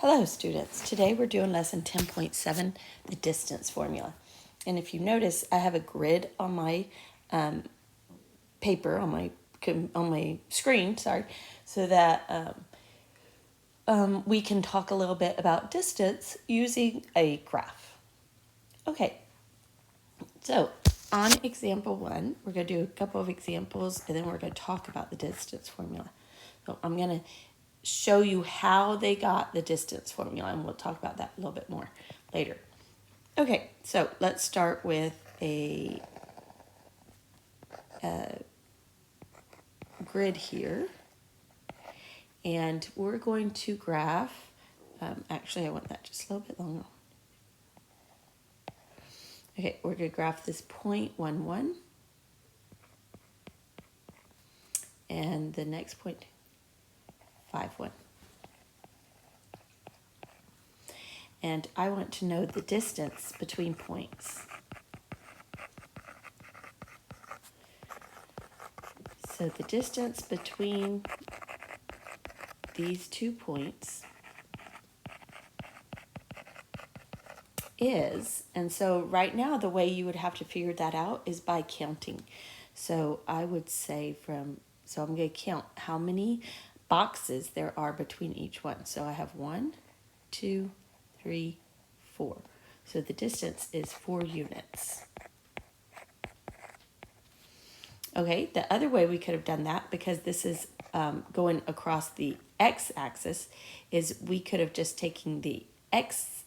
Hello students, today we're doing lesson 10.7, the distance formula. And if you notice, I have a grid on my paper, on my screen, so that we can talk a little bit about distance using a graph. Okay, so on example 1, we're going to do a couple of examples and then we're going to talk about the distance formula. So I'm going to show you how they got the distance formula, and we'll talk about that a little bit more later. Okay, so let's start with a grid here, and we're going to graph, actually I want that just a little bit longer. Okay, we're going to graph this 0.11 and the next 0.51. And I want to know the distance between points. So the distance between these 2 points is, and so right now the way you would have to figure that out is by counting. So I would say so I'm going to count how many boxes there are between each one. So I have 1, 2, 3, 4. So the distance is 4 units. Okay, the other way we could have done that, because this is going across the x-axis, is we could have just taken the x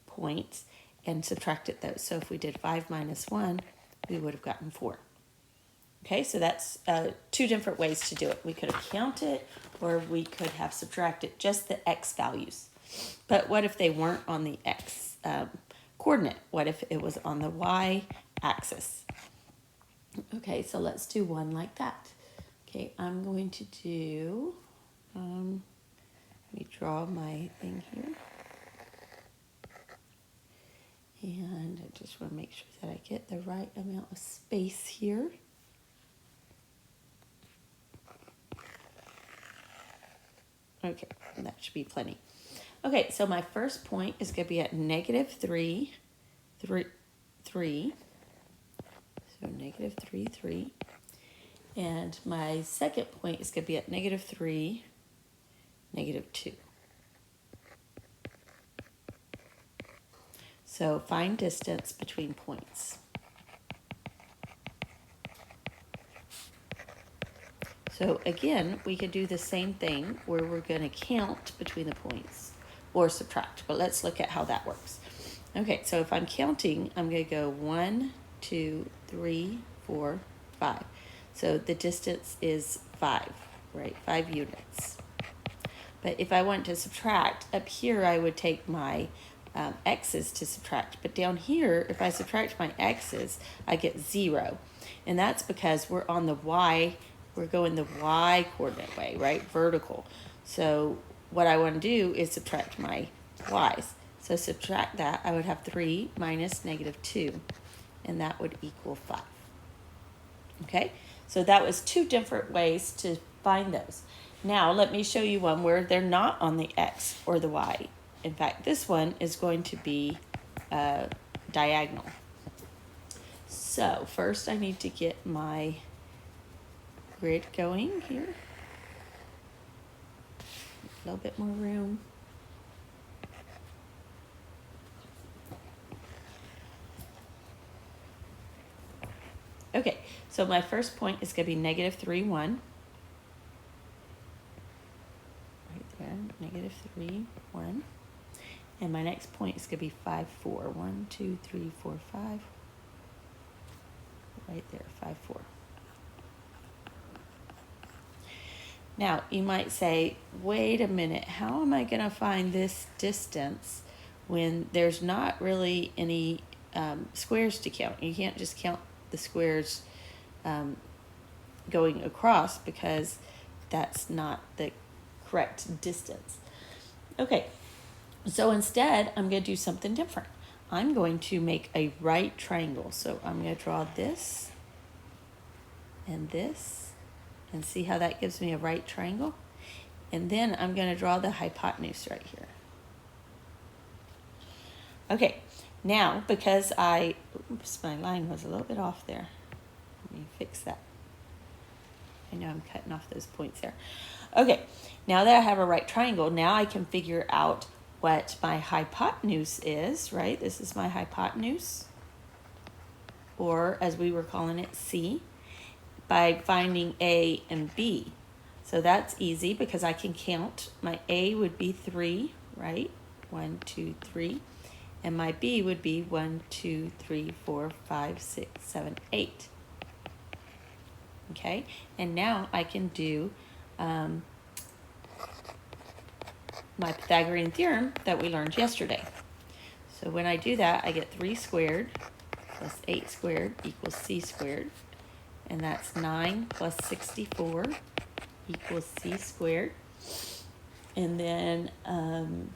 points and subtracted those. So if we did 5 minus 1, we would have gotten 4. Okay, so that's 2 different ways to do it. We could have counted, or we could have subtracted just the x values. But what if they weren't on the x coordinate? What if it was on the y axis? Okay, so let's do one like that. Okay, I'm going to do, let me draw my thing here. And I just want to make sure that I get the right amount of space here. Okay, that should be plenty. Okay, so my first point is going to be at negative 3, 3. So negative 3, 3. And my second point is going to be at negative 3, negative 2. So find distance between points. So again, we could do the same thing where we're going to count between the points or subtract, but let's look at how that works. Okay, so if I'm counting, I'm going to go 1, 2, 3, 4, 5. So the distance is 5, right? 5 units. But if I want to subtract, up here I would take my x's to subtract. But down here, if I subtract my x's, I get 0. And that's because we're on the y, we're going the y coordinate way, right? Vertical. So what I want to do is subtract my y's. So subtract that, I would have 3 minus negative 2, and that would equal 5. Okay, so that was 2 different ways to find those. Now let me show you one where they're not on the x or the y. In fact, this one is going to be diagonal. So first I need to get my grid going here. A little bit more room. Okay, so my first point is going to be negative 3, 1. Right there, negative 3, 1. And my next point is going to be 5, 4. 1, 2, 3, 4, 5. Right there, 5, 4. Now, you might say, wait a minute, how am I going to find this distance when there's not really any squares to count? You can't just count the squares going across because that's not the correct distance. Okay, so instead, I'm going to do something different. I'm going to make a right triangle. So I'm going to draw this and this, and see how that gives me a right triangle. And then I'm going to draw the hypotenuse right here. Okay, now because oops, my line was a little bit off there. Let me fix that. I know I'm cutting off those points there. Okay, now that I have a right triangle, now I can figure out what my hypotenuse is, right? This is my hypotenuse, or as we were calling it, C, by finding A and B. So that's easy because I can count. My A would be 3, right? 1, 2, 3. And my B would be 1, 2, 3, 4, 5, 6, 7, 8. Okay, and now I can do my Pythagorean theorem that we learned yesterday. So when I do that, I get 3 squared plus 8 squared equals C squared. And that's 9 plus 64 equals C squared. And then I'm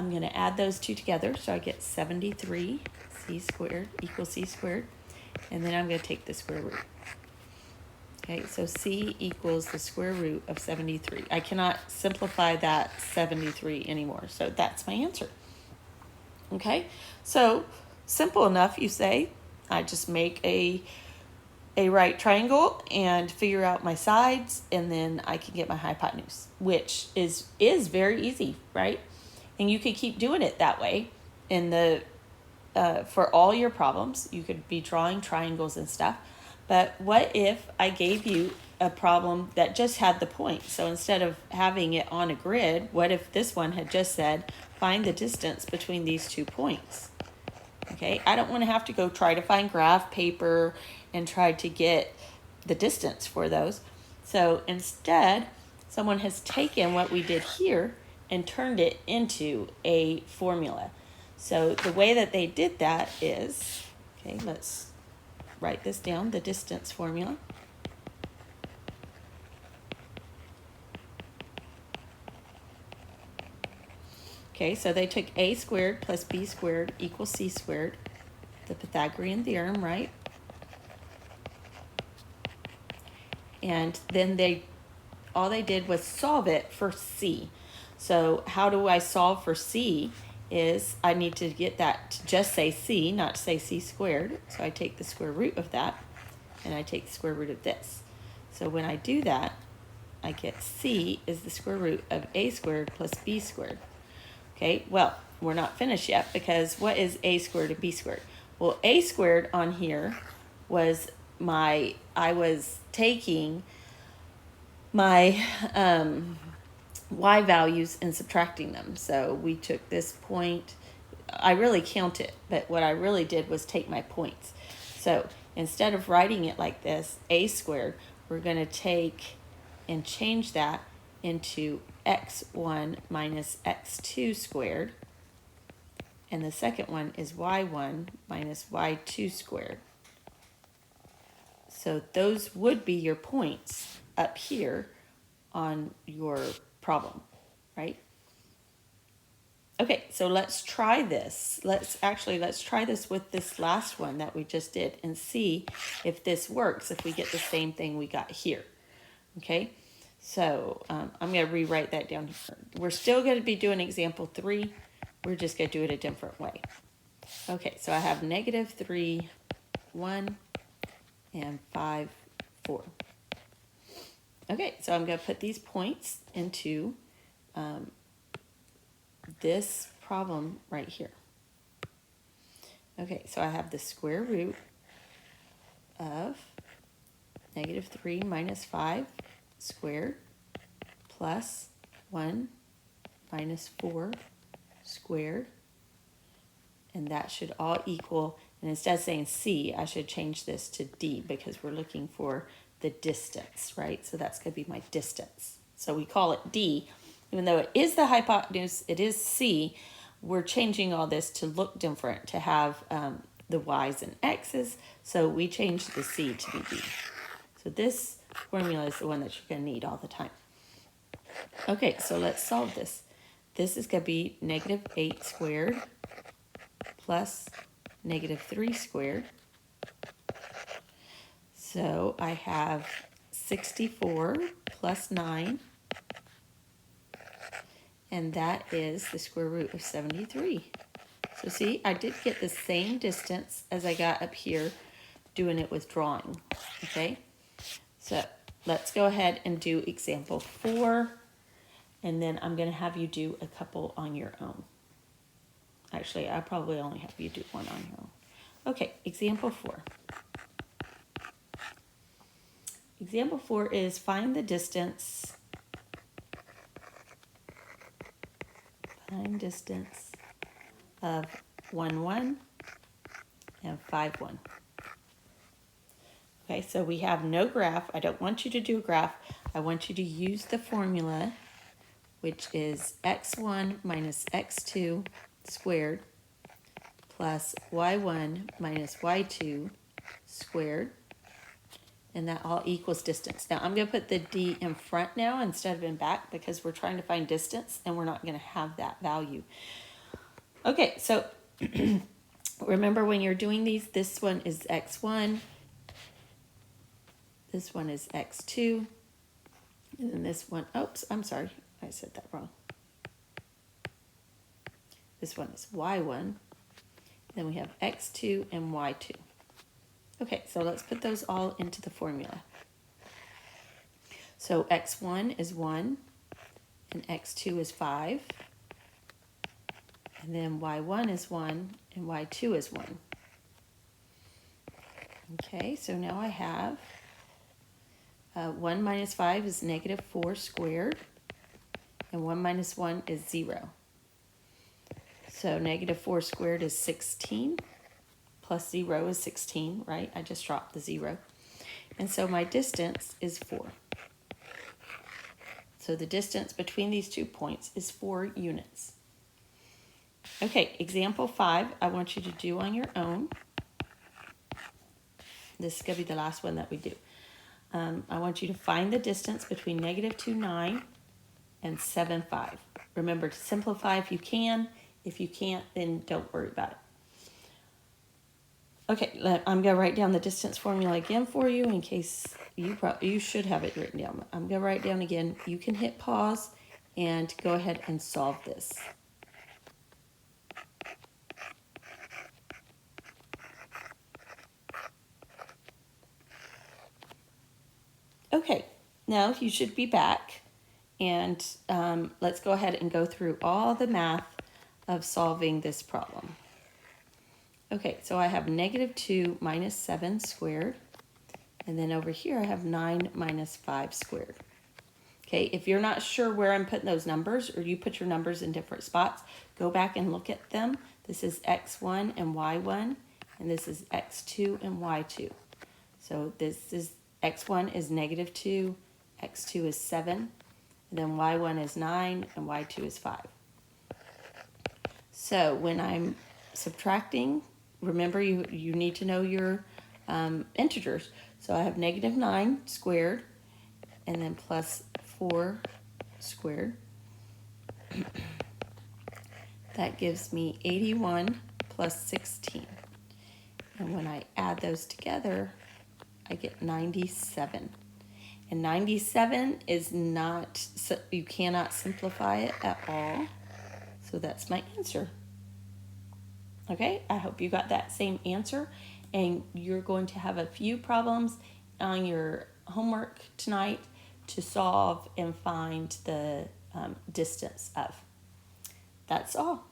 going to add those two together. So I get 73 C squared equals C squared. And then I'm going to take the square root. Okay, so C equals the square root of 73. I cannot simplify that 73 anymore. So that's my answer. Okay, so simple enough, you say. I just make a right triangle and figure out my sides, and then I can get my hypotenuse, which is very easy, right? And you could keep doing it that way in the for all your problems. You could be drawing triangles and stuff. But what if I gave you a problem that just had the point? So instead of having it on a grid, what if this one had just said, find the distance between these 2 points? Okay, I don't want to have to go try to find graph paper and try to get the distance for those. So instead, someone has taken what we did here and turned it into a formula. So the way that they did that is, okay, let's write this down, the distance formula. Okay, so they took A squared plus B squared equals C squared, the Pythagorean theorem, right? And then all they did was solve it for C. So how do I solve for C? Is I need to get that to just say C, not to say C squared. So I take the square root of that, and I take the square root of this. So when I do that, I get C is the square root of A squared plus B squared. Okay, well, we're not finished yet, because what is A squared and B squared? Well, A squared on here was I was taking my y values and subtracting them. So we took this point, I really count it, but what I really did was take my points. So instead of writing it like this, A squared, we're going to take and change that into x1 minus x2 squared. And the second one is y1 minus y2 squared. So those would be your points up here on your problem, right? Okay, so let's try this. Let's try this with this last one that we just did and see if this works, if we get the same thing we got here. Okay, so I'm going to rewrite that down here. We're still going to be doing example 3. We're just going to do it a different way. Okay, so I have -3, 1, and 5, 4. Okay, so I'm going to put these points into this problem right here. Okay, so I have the square root of -3 minus 5 squared plus 1 minus 4 squared. And that should all equal, and instead of saying C, I should change this to D because we're looking for the distance, right? So that's going to be my distance. So we call it D. Even though it is the hypotenuse, it is C, we're changing all this to look different, to have the Y's and X's. So we changed the C to be D. So this formula is the one that you're going to need all the time. Okay, so let's solve this. This is going to be -8 squared plus -3 squared. So I have 64 plus 9 and that is the square root of 73. So see, I did get the same distance as I got up here doing it with drawing, okay? So let's go ahead and do example 4, and then I'm gonna have you do a couple on your own. Actually, I probably only have you do one on your own. Okay, example 4. Example 4 is find the distance. Find distance of 1, 1 and 5, 1. Okay, so we have no graph. I don't want you to do a graph. I want you to use the formula, which is x1 minus x2 squared plus y1 minus y2 squared, and that all equals distance. Now I'm going to put the d in front now instead of in back because we're trying to find distance and we're not going to have that value. Okay, so remember when you're doing these, this one is x1, this one is x2, and then this one, oops, I'm sorry, I said that wrong. This one is y1, then we have x2 and y2. Okay, so let's put those all into the formula. So x1 is 1, and x2 is 5, and then y1 is 1, and y2 is 1. Okay, so now I have 1 minus 5 is negative 4 squared, and 1 minus 1 is 0. So negative 4 squared is 16, plus 0 is 16, right? I just dropped the 0. And so my distance is 4. So the distance between these 2 points is 4 units. Okay, example 5, I want you to do on your own. This is going to be the last one that we do. I want you to find the distance between negative 2, 9 and 7, 5. Remember to simplify if you can. If you can't, then don't worry about it. Okay, I'm going to write down the distance formula again for you in case you should have it written down. I'm going to write down again. You can hit pause and go ahead and solve this. Okay, now you should be back, and let's go ahead and go through all the math of solving this problem. Okay, so I have negative 2 minus 7 squared, and then over here I have 9 minus 5 squared. Okay, if you're not sure where I'm putting those numbers, or you put your numbers in different spots, go back and look at them. This is x1 and y1, and this is x2 and y2. So this is x1 is negative 2, x2 is 7, and then y1 is 9, and y2 is 5. So when I'm subtracting, remember you need to know your integers. So I have negative 9 squared, and then plus 4 squared. That gives me 81 plus 16. And when I add those together, I get 97. And 97 is not, you cannot simplify it at all. So that's my answer. Okay, I hope you got that same answer. And you're going to have a few problems on your homework tonight to solve and find the distance of. That's all.